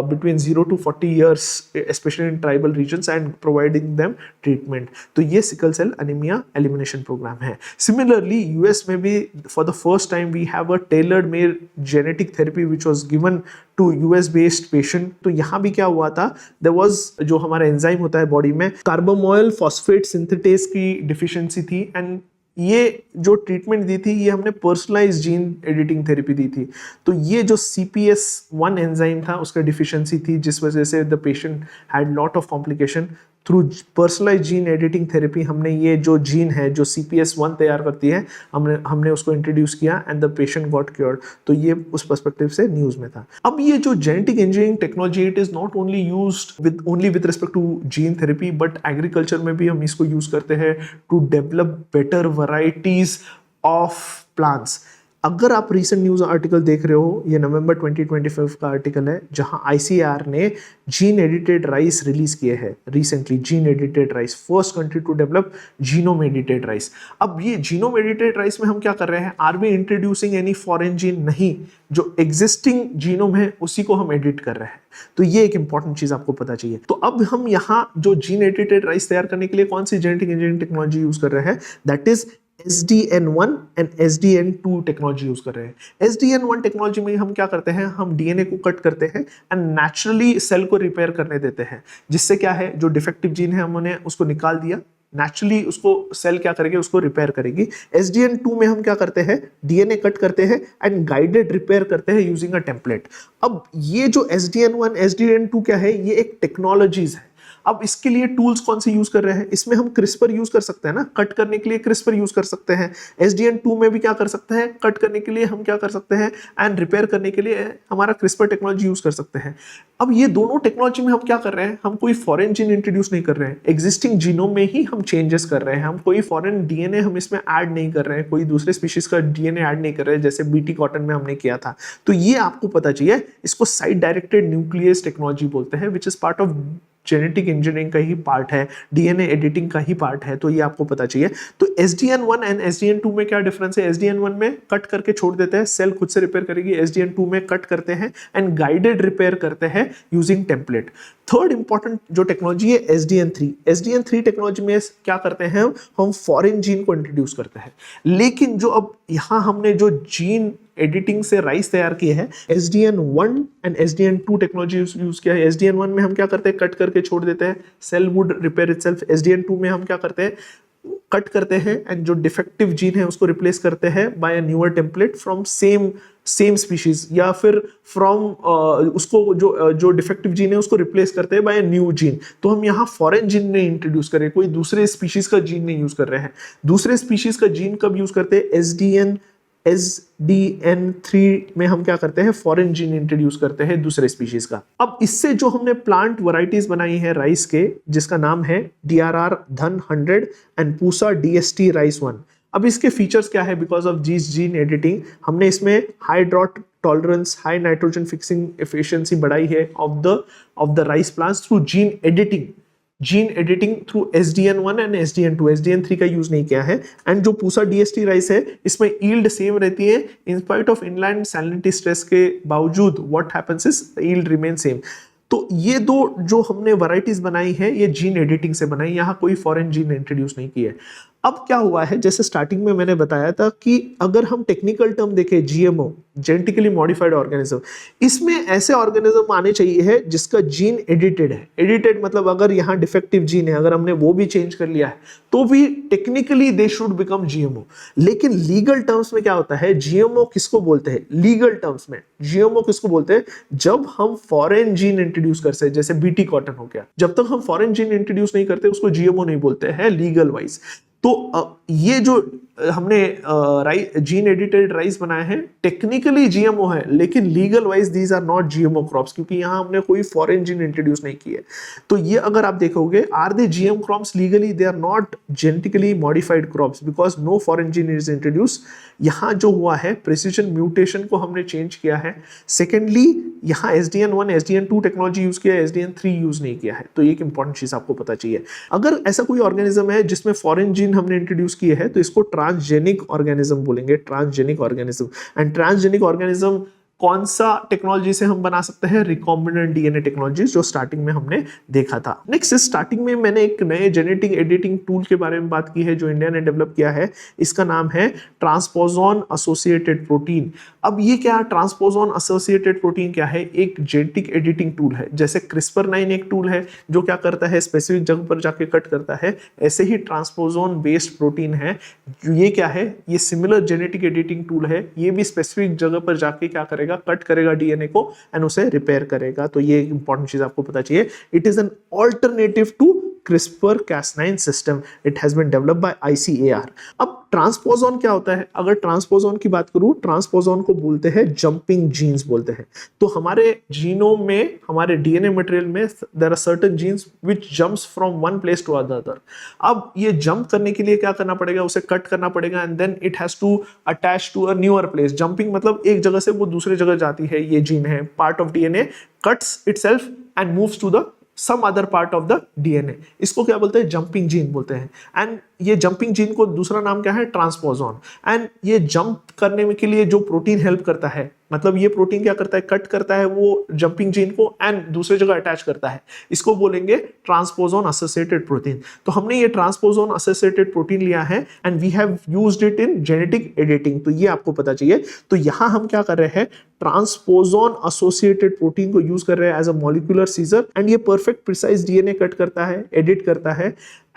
between 0 to 40 years, especially in tribal regions, and providing them treatment। तो ये sickle cell anaemia elimination programme है। Similarly, US में भी for the first time we have a tailor made genetic therapy which was given to US based patient। तो यहाँ भी क्या हुआ था, there was जो हमारा एंजाइम होता है बॉडी में, कार्बामोइल फॉस्फेट सिंथेटेज की डिफिशियंसी थी। एंड ये जो ट्रीटमेंट दी थी ये हमने पर्सनलाइज जीन एडिटिंग थेरेपी दी थी। तो ये जो CPS1 एंजाइम था उसका डिफिशियंसी थी, जिस वजह से the patient had lot of complication. Through personalise gene editing therapy हमने ये जो जीन है जो CPS1 तैयार करती है, हमने उसको इंट्रोड्यूस किया and the patient got cured. तो ये उस पर्सपेक्टिव से न्यूज में था। अब ये जो genetic engineering technology, it is not only used with respect to gene therapy, but agriculture में भी हम इसको यूज करते हैं to develop better varieties of plants. अगर आप रीसेंट न्यूज आर्टिकल देख रहे हो, ये नवंबर 2025 का आर्टिकल है, जहां ICAR ने जीन एडिटेड राइस रिलीज किए हैं recently. Gene edited rice, first country to develop genome edited rice. अब ये जीनोम एडिटेड राइस में हम क्या कर रहे हैं? Are we introducing any foreign gene? नहीं, जो एग्जिस्टिंग जीनोम है उसी को हम एडिट कर रहे हैं। तो ये एक इंपॉर्टेंट चीज आपको पता चाहिए। तो अब हम यहाँ जो जीन एडिटेड राइस तैयार करने के लिए कौन सी जेनेटिक इंजीनियरिंग टेक्नोलॉजी यूज कर रहे हैं? That is SDN1 and SDN2 technology use कर रहे हैं। SDN1 टेक्नोलॉजी में हम क्या करते हैं, हम DNA को कट करते हैं एंड नेचुरली सेल को रिपेयर करने देते हैं, जिससे क्या है, जो डिफेक्टिव जीन है हमने उसको निकाल दिया, नेचुरली उसको सेल क्या करेगी, उसको रिपेयर करेगी। SDN2 में हम क्या करते हैं, DNA कट करते हैं एंड गाइडेड रिपेयर करते हैं यूजिंग अ टेम्पलेट। अब ये जो SDN1 SDN2 क्या है, ये एक टेक्नोलॉजीज है। अब इसके लिए टूल्स कौन से यूज कर रहे हैं? इसमें हम क्रिस्पर यूज कर सकते हैं ना, कट करने के लिए क्रिस्पर यूज कर सकते हैं। SDN2 में भी क्या कर सकते हैं, कट करने के लिए हम क्या कर सकते हैं एंड रिपेयर करने के लिए हमारा क्रिस्पर टेक्नोलॉजी यूज कर सकते हैं। अब ये दोनों टेक्नोलॉजी में हम क्या कर रहे हैं, हम कोई फॉरेन जीन इंट्रोड्यूस नहीं कर रहे हैं, एग्जिस्टिंग जीनोम में ही हम चेंजेस कर रहे हैं। हम कोई फॉरेन DNA हम इसमें ऐड नहीं कर रहे हैं, कोई दूसरे स्पीशीज का DNA ऐड नहीं कर रहे हैं, जैसे BT कॉटन में हमने किया था। तो ये आपको पता चाहिए, इसको साइड डायरेक्टेड न्यूक्लियस टेक्नोलॉजी बोलते हैं, which is part of genetic engineering का ही पार्ट है, डीएनए एडिटिंग का ही पार्ट है, तो ये आपको पता चाहिए। तो SDN1 एंड SDN2 में क्या डिफरेंस है? SDN1 में कट करके छोड़ देते हैं, सेल खुद से रिपेयर करेगी। SDN2 में कट करते हैं एंड गाइडेड रिपेयर करते हैं यूजिंग टेम्पलेट। थर्ड इंपॉर्टेंट जो टेक्नोलॉजी है SDN3। SDN3 टेक्नोलॉजी में क्या करते हैं, हम फॉरेन जीन को इंट्रोड्यूस करते हैं। लेकिन जो अब यहाँ हमने जो जीन एडिटिंग से राइस तैयार किए हैं, SDN1 and SDN2 technology use किया है। SDN1 में हम क्या करते हैं, कट करके छोड़ देते हैं, cell would repair itself. SDN2 में हम क्या करते हैं, कट करते हैं एंड जो डिफेक्टिव जीन है उसको रिप्लेस करते हैं by a newer template from same species, या फिर फ्रॉम उसको जो डिफेक्टिव जीन है उसको रिप्लेस करते हैं बाय अ न्यू जीन। तो हम यहाँ फॉरेन जीन नहीं इंट्रोड्यूस कर रहे, कोई दूसरे स्पीशीज का जीन नहीं यूज कर रहे हैं। दूसरे स्पीशीज का जीन कब यूज करते हैं? SDN3 में हम क्या करते हैं, फॉरेन जीन इंट्रोड्यूस करते हैं दूसरे स्पीशीज का। अब इससे जो हमने प्लांट वैरायटीज बनाई है राइस के, जिसका नाम है DRR धन 100 एंड पूसा DST राइस 1। अब इसके फीचर्स क्या है? Because of this gene editing हमने इसमें high drought tolerance, high nitrogen fixing efficiency बढ़ाई है of the rice plants through gene editing through SDN1 and SDN2। SDN3 का यूज नहीं किया है। एंड जो पूसा DST राइस है, इसमें यील्ड सेम रहती है in spite of inland salinity stress के बावजूद। What happens is yield remain same. तो ये दो जो हमने वैरायटीज बनाई है, ये जीन एडिटिंग से बनाई, यहाँ कोई फॉरेन जीन इंट्रोड्यूस नहीं की है। अब क्या हुआ है, जैसे स्टार्टिंग में मैंने बताया था कि अगर हम टेक्निकल टर्म देखें, GMO जेनेटिकली मॉडिफाइड ऑर्गेनिज्म, इसमें ऐसे ऑर्गेनिज्म आने चाहिए है जिसका जीन एडिटेड है। एडिटेड मतलब अगर यहाँ डिफेक्टिव जीन है, अगर हमने वो भी चेंज कर लिया है तो भी technically they should become GMO। लेकिन लीगल टर्म्स में क्या होता है, GMO किसको बोलते हैं? लीगल टर्म्स में GMO किसको बोलते हैं? जब हम फॉरेन जीन इंट्रोड्यूस करते हैं, जैसे BT कॉटन हो गया, जब तक हम फॉरेन जीन इंट्रोड्यूस नहीं करते उसको GMO नहीं बोलते हैं लीगल वाइज। तो ये जो हमने जीन एडिटेड राइस बनाए हैं, टेक्निकली GMO है, लेकिन legal wise these are not GMO crops, क्योंकि यहां हमने कोई फॉरेन जीन इंट्रोड्यूस नहीं की है। तो ये अगर आप देखोगे, are they GM crops legally? They are not genetically modified crops because no foreign gene is introduce. यहां जो हुआ है, प्रिसीजन म्यूटेशन को हमने चेंज किया है। सेकेंडली, यहाँ SDN1 SDN2 टेक्नोलॉजी यूज किया है, SDN3 यूज नहीं किया है। तो एक इंपॉर्टेंट चीज आपको पता चाहिए, अगर ऐसा कोई ऑर्गेनिज्म है जिसमें फॉरेन जीन हमने इंट्रोड्यूस किए हैं, तो इसको ट्रांसजेनिक ऑर्गेनिज्म बोलेंगे, transgenic organism. And transgenic organism कौन सा टेक्नोलॉजी से हम बना सकते हैं? रिकॉम्बिनेंट DNA टेक्नोलॉजी, जो स्टार्टिंग में हमने देखा था। नेक्स्ट, स्टार्टिंग में मैंने एक नए जेनेटिक एडिटिंग टूल के बारे में बात की है जो इंडिया ने डेवलप किया है। इसका नाम है ट्रांसपोजोन एसोसिएटेड प्रोटीन। अब ये क्या, ट्रांसपोजोन एसोसिएटेड प्रोटीन क्या है? एक जेनेटिक एडिटिंग टूल है। जैसे CRISPR-9 एक टूल है जो क्या करता है, स्पेसिफिक जगह पर जाके कट करता है, ऐसे ही ट्रांसपोजोन बेस्ड प्रोटीन है। ये क्या है? ये सिमिलर जेनेटिक एडिटिंग टूल है। ये भी स्पेसिफिक जगह पर जाके क्या करेगा, कट करेगा DNA को एंड उसे रिपेयर करेगा। तो ये एक इंपॉर्टेंट चीज आपको पता चाहिए। It is an alternative to CRISPR-Cas9 system. It has been developed by ICAR। अब ट्रांसपोजोन क्या होता है? अगर ट्रांसपोजोन की बात करूं, ट्रांसपोजोन को बोलते हैं जंपिंग जीन्स बोलते हैं। तो हमारे जीनोम में, हमारे DNA मटेरियल में there are certain genes which jumps from one place to other. अब ये जंप करने के लिए क्या करना पड़ेगा? उसे कट करना पड़ेगा and then it has to attach to a newer place. Jumping मतलब एक जगह से वो दूसरे जगह जाती है। ये जीन है, part of DNA cuts itself and moves to the some other part of the DNA। इसको क्या बोलते हैं? जंपिंग जीन बोलते हैं। एंड ये जंपिंग जीन को दूसरा नाम क्या है? ट्रांसपोजोन। एंड ये जंप करने के लिए जो प्रोटीन हेल्प करता है, मतलब ये प्रोटीन क्या करता है? कट करता है वो जंपिंग जीन को एंड दूसरे जगह अटैच करता है। इसको बोलेंगे ट्रांसपोजोन एसोसिएटेड प्रोटीन। तो हमने ये ट्रांसपोजोन एसोसिएटेड प्रोटीन लिया है and we have used it in genetic editing. तो ये आपको पता चाहिए। तो यहां हम क्या कर रहे हैं? ट्रांसपोजोन एसोसिएटेड प्रोटीन को यूज कर रहे हैं as a molecular scissor and ये परफेक्ट प्रिसाइज DNA कट करता है, एडिट करता है।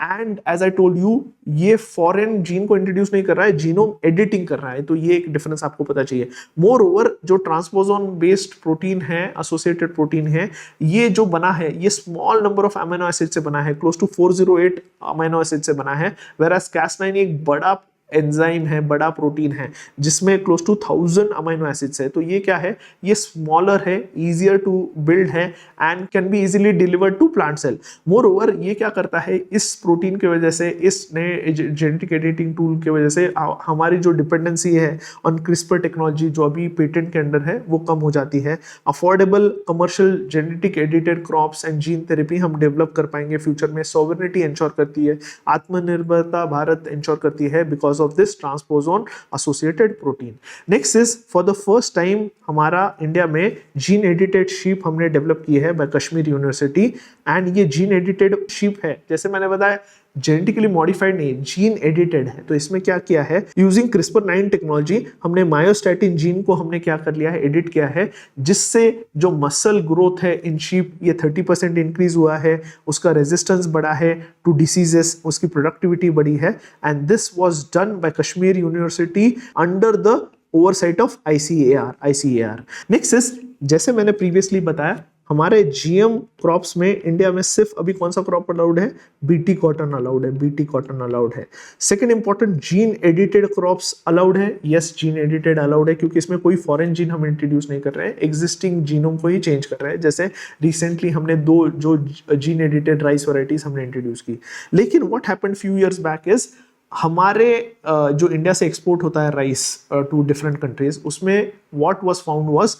And as I told you, ये फॉरेन जीन को इंट्रोड्यूस नहीं कर रहा है, जीनोम एडिटिंग कर रहा है। तो ये एक डिफरेंस आपको पता चाहिए। मोर ओवर, जो ट्रांसपोजोन बेस्ड प्रोटीन है, एसोसिएटेड प्रोटीन है, ये जो बना है, ये small number of amino acid से बना है, क्लोज टू 408 अमीनो एसिड से बना है। वेरास Cas9 एक बड़ा एंजाइम है, बड़ा प्रोटीन है जिसमें क्लोज टू 1000 अमीनो एसिड्स है। तो ये क्या है, ये स्मॉलर है, इजियर टू बिल्ड है and can be easily delivered to plant cell. Moreover ये क्या करता है, इस प्रोटीन की वजह से, इस नए जेनेटिक एडिटिंग टूल की वजह से हमारी जो डिपेंडेंसी है ऑन क्रिस्पर टेक्नोलॉजी जो अभी पेटेंट के अंडर है वो कम हो जाती है। Affordable commercial genetic edited crops and gene therapy हम डेवलप कर पाएंगे फ्यूचर में। सॉवरेनिटी इंश्योर करती है, आत्मनिर्भरता भारत इंश्योर करती है because of this ट्रांसपोजोन associated protein. Next is for the first time हमारा इंडिया में जीन एडिटेड शीप हमने डेवलप की है बाय कश्मीर यूनिवर्सिटी। एंड ये जीन एडिटेड शीप है, जैसे मैंने बताया जेनेटिकली मॉडिफाइड नहीं, जीन एडिटेड है। तो इसमें क्या किया है, यूजिंग CRISPR-9 टेक्नोलॉजी हमने मायोस्टैटिन जीन को हमने क्या कर लिया है, एडिट किया है, जिससे जो मसल ग्रोथ है इन शीप ये 30% इंक्रीज हुआ है, उसका रेजिस्टेंस बढ़ा है टू डिसीजेस, उसकी प्रोडक्टिविटी बढ़ी है। And this was done by Kashmir university under the oversight of ICAR। Next is, जैसे मैंने प्रीवियसली बताया, हमारे जीएम क्रॉप्स में इंडिया में सिर्फ अभी कौन सा क्रॉप अलाउड है, बीटी कॉटन अलाउड है, बीटी कॉटन अलाउड है। Second important, gene edited crops allowed है, यस जीन एडिटेड अलाउड है, क्योंकि इसमें कोई फॉरेन जीन हम इंट्रोड्यूस नहीं कर रहे हैं, एग्जिस्टिंग जीनोम को ही चेंज कर रहे हैं। जैसे रिसेंटली हमने 2 जो जीन एडिटेड राइस वैरायटीज हमने इंट्रोड्यूस की। लेकिन what happened few years back is, हमारे जो इंडिया से एक्सपोर्ट होता है राइस टू डिफरेंट कंट्रीज, उसमें व्हाट वाज फाउंड वाज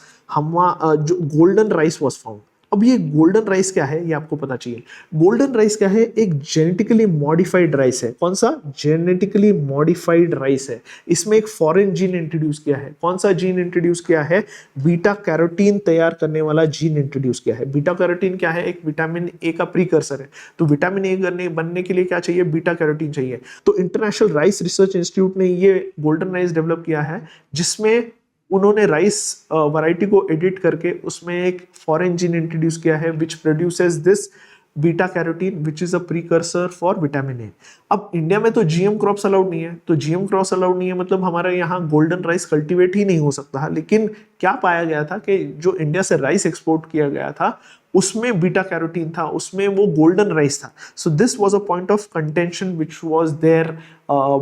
जो गोल्डन राइस वाज फाउंड। अब ये गोल्डन राइस क्या है ये आपको पता चाहिए। गोल्डन राइस क्या है, एक जेनेटिकली मॉडिफाइड राइस है। कौन सा, जेनेटिकली मॉडिफाइड राइस है। इसमें एक फॉरेन जीन इंट्रोड्यूस किया है। कौन सा जीन इंट्रोड्यूस किया है, बीटा कैरोटीन तैयार करने वाला जीन इंट्रोड्यूस किया है। बीटा कैरोटीन क्या है, एक विटामिन ए का प्रीकर्सर है। तो विटामिन ए बनने के लिए क्या चाहिए, बीटा कैरोटीन चाहिए। तो इंटरनेशनल राइस रिसर्च इंस्टीट्यूट ने ये गोल्डन राइस डेवलप किया है, जिसमें उन्होंने राइस वैरायटी को एडिट करके उसमें एक फॉरेन जीन इंट्रोड्यूस किया है विच produces this beta carotene which is a precursor for vitamin A. अब इंडिया में तो जीएम क्रॉप्स अलाउड नहीं है, तो जीएम क्रॉप्स अलाउड नहीं है मतलब हमारे यहाँ गोल्डन राइस कल्टीवेट ही नहीं हो सकता। लेकिन क्या पाया गया था कि जो इंडिया से राइस एक्सपोर्ट किया गया था उसमें बीटा कैरोटीन था, उसमें वो गोल्डन राइस था। So this was a point of contention which was there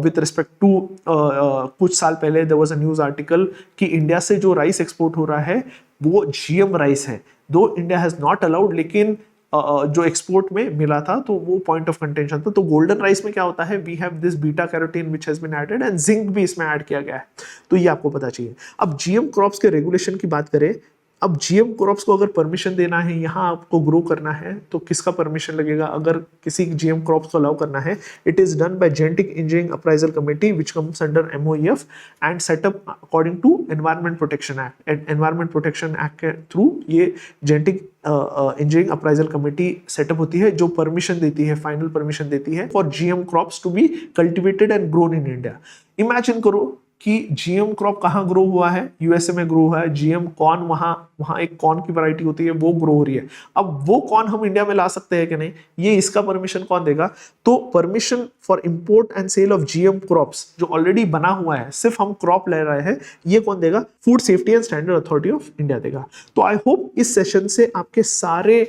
with respect to, कुछ साल पहले there was a news article कि इंडिया से जो राइस एक्सपोर्ट हो रहा है वो जीएम राइस है। दो इंडिया हैज नॉट अलाउड, लेकिन जो एक्सपोर्ट में मिला था तो वो पॉइंट ऑफ कंटेंशन था। तो गोल्डन राइस में क्या होता है, we have this beta carotene which has been added and zinc भी इसमें ऐड किया गया है। तो ये आपको पता चाहिए। अब जीएम क्रॉप्स के रेगुलेशन की बात करें, अब जीएम क्रॉप्स को अगर परमिशन देना है, यहाँ आपको ग्रो करना है, तो किसका परमिशन लगेगा। अगर किसी जीएम क्रॉप्स को अलाउ करना है, it is done by genetic engineering appraisal committee which comes under MOEF and set up according to environment protection act. Environment protection act के थ्रू ये genetic engineering appraisal committee set up होती है, जो permission देती है, फाइनल परमिशन देती है for GM crops to be cultivated and grown in India. Imagine करो कि जीएम क्रॉप कहाँ ग्रो हुआ है, यूएसए में ग्रो हुआ है। जीएम कॉर्न वहां एक कॉर्न की वैरायटी होती है, वो ग्रो हो रही है। अब वो कॉर्न हम इंडिया में ला सकते हैं कि नहीं, ये इसका परमिशन कौन देगा। तो permission for import and sale of GM crops जो ऑलरेडी बना हुआ है, सिर्फ हम क्रॉप ले रहे हैं, ये कौन देगा, food safety and standard authority of India देगा। तो आई होप इस सेशन से आपके सारे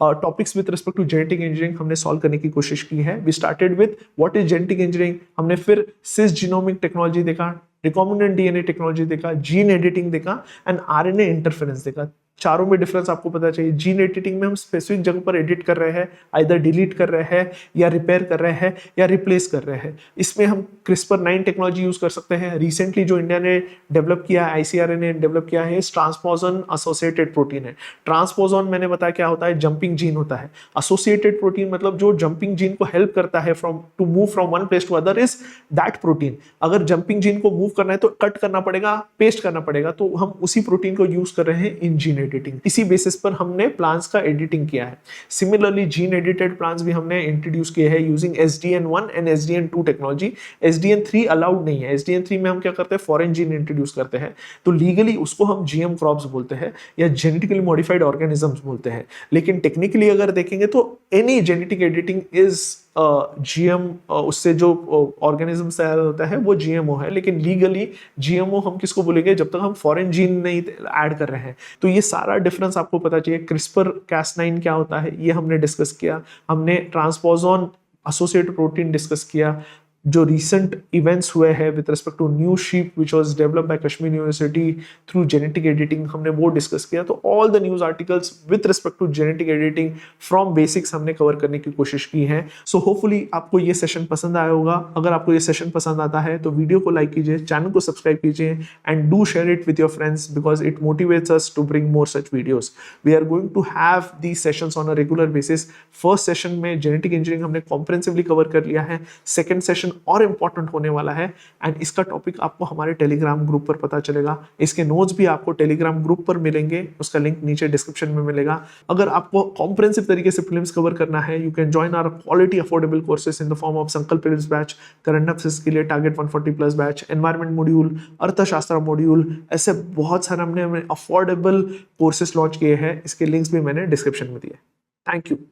topics with respect to genetic engineering हमने सॉल्व करने की कोशिश की है। We started with what is genetic engineering, हमने फिर सिस जीनोमिक टेक्नोलॉजी देखा, रिकॉम्बिनेंट डीएनए टेक्नोलॉजी देखा, जीन एडिटिंग देखा एंड आरएनए इंटरफेरेंस देखा। चारों में डिफरेंस आपको पता चाहिए। जीन एडिटिंग में हम स्पेसिफिक जगह पर एडिट कर रहे हैं, आइदर डिलीट कर रहे हैं या रिपेयर कर रहे हैं या रिप्लेस कर रहे हैं। इसमें हम CRISPR-9 टेक्नोलॉजी यूज कर सकते हैं। रिसेंटली जो इंडिया ने डेवलप किया है, ICAR ने डेवलप किया है, ट्रांसपोजन एसोसिएटेड प्रोटीन है। ट्रांसपोजन मैंने बताया क्या होता है, जंपिंग जीन होता है। एसोसिएटेड प्रोटीन मतलब जो जंपिंग जीन को हेल्प करता है from to move from one place to other is that protein. अगर जंपिंग जीन को मूव करना है तो कट करना पड़ेगा, पेस्ट करना पड़ेगा, तो हम उसी प्रोटीन को यूज कर रहे हैं इन जीन एडिटिंग। इसी बेसिस पर हमने प्लांट्स का एडिटिंग किया है। सिमिलरली जीन एडिटेड प्लांट्स भी हमने इंट्रोड्यूस किए हैं using SDN1 and SDN2 technology. SDN3 allowed नहीं है। SDN3 में हम क्या करते हैं, फॉरेन जीन इंट्रोड्यूस करते हैं, तो लीगली उसको हम जीएम क्रॉप्स बोलते हैं या जेनेटिकली मॉडिफाइड ऑर्गेनिजम्स बोलते हैं। लेकिन टेक्निकली अगर देखेंगे तो any genetic editing is GM, उससे जो ऑर्गेनिज्म तैयार होता है वो जीएमओ है। लेकिन लीगली जीएमओ हम किसको बोलेंगे, जब तक हम फॉरेन जीन नहीं ऐड कर रहे हैं। तो ये सारा डिफरेंस आपको पता चाहिए। CRISPR-Cas9 क्या होता है ये हमने डिस्कस किया, हमने ट्रांसपोजोन एसोसिएटेड प्रोटीन डिस्कस किया, जो रिसेंट इवेंट्स हुए हैं with respect to new sheep which was developed by Kashmir university through genetic editing, हमने वो डिस्कस किया। तो all the news articles with respect to genetic editing from basics हमने कवर करने की कोशिश की है। सो होपफुली आपको ये सेशन पसंद आया होगा। अगर आपको ये सेशन पसंद आता है तो वीडियो को लाइक कीजिए, चैनल को सब्सक्राइब कीजिए and do share it with your friends because it motivates us to bring more such videos. We are going to have these sessions on a regular basis. First session में genetic engineering हमने comprehensively cover कर लिया है, second session और important होने वाला है and इसका टॉपिक आपको हमारे टेलीग्राम ग्रुप पर पता चलेगा। इसके नोट्स भी आपको टेलीग्राम ग्रुप पर मिलेंगे, उसका लिंक नीचे डिस्क्रिप्शन में मिलेगा। अगर आपको कॉम्प्रिहेंसिव तरीके से फिल्म्स कवर करना है, you can join our quality affordable courses in the form of Sankalp prelims batch, current affairs के लिए target 140 plus batch, environment module, अर्थशास्त्र मॉड्यूल, ऐसे बहुत सारे हमने अफोर्डेबल कोर्सेज लॉन्च किए हैं। इसके लिंक्स भी मैंने डिस्क्रिप्शन में दिए। Thank you.